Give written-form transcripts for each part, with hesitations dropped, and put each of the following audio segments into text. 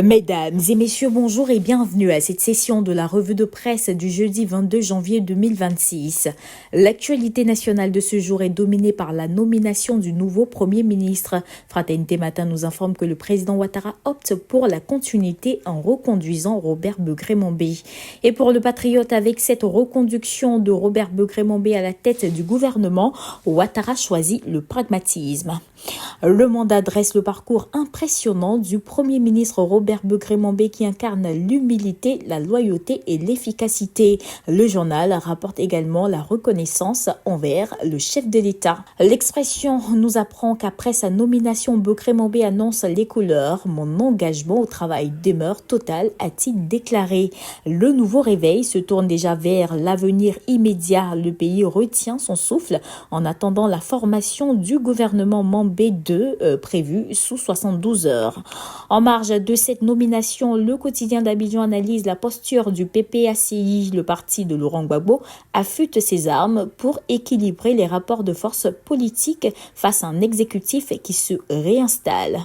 Mesdames et messieurs, bonjour et bienvenue à cette session de la revue de presse du jeudi 22 janvier 2026. L'actualité nationale de ce jour est dominée par la nomination du nouveau Premier ministre. Fraternité Matin nous informe que le président Ouattara opte pour la continuité en reconduisant Robert Begré-Mombé. Et pour le patriote, avec cette reconduction de Robert Begré-Mombé à la tête du gouvernement, Ouattara choisit le pragmatisme. Le mandat dresse le parcours impressionnant du Premier ministre Robert Begré-Mombé qui incarne l'humilité, la loyauté et l'efficacité. Le journal rapporte également la reconnaissance envers le chef de l'État. L'expression nous apprend qu'après sa nomination, Begré-Mombé annonce les couleurs. Mon engagement au travail demeure total, a-t-il déclaré. Le nouveau réveil se tourne déjà vers l'avenir immédiat. Le pays retient son souffle en attendant la formation du gouvernement Mombé 2 prévu sous 72 heures. En marge de cette nomination, le quotidien d'Abidjan analyse la posture du PPACI. Le parti de Laurent Gbagbo affûte ses armes pour équilibrer les rapports de force politiques face à un exécutif qui se réinstalle.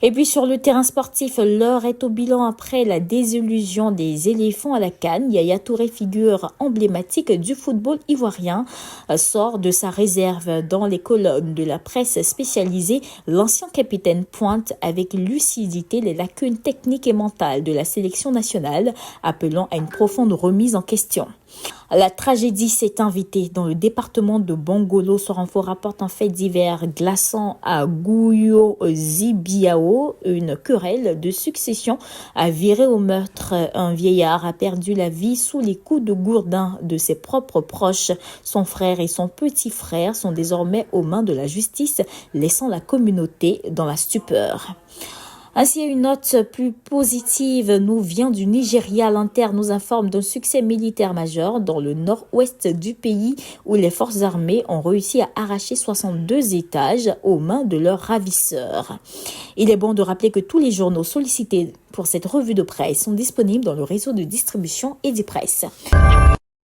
Et puis sur le terrain sportif, l'heure est au bilan après la désillusion des éléphants à la CAN. Yaya Touré, figure emblématique du football ivoirien, sort de sa réserve dans les colonnes de la presse spécialisée. L'ancien capitaine pointe avec lucidité les lacunes techniques et mentales de la sélection nationale, appelant à une profonde remise en question. La tragédie s'est invitée dans le département de Bongolo. Sorinfo rapporte un fait divers glaçant à Gouyo-Zibiao. Une querelle de succession a viré au meurtre. Un vieillard a perdu la vie sous les coups de gourdin de ses propres proches. Son frère et son petit frère sont désormais aux mains de la justice, laissant la communauté dans la stupeur. Ainsi, une note plus positive nous vient du Nigeria. L'Inter nous informe d'un succès militaire majeur dans le nord-ouest du pays où les forces armées ont réussi à arracher 62 étages aux mains de leurs ravisseurs. Il est bon de rappeler que tous les journaux sollicités pour cette revue de presse sont disponibles dans le réseau de distribution Edipresse.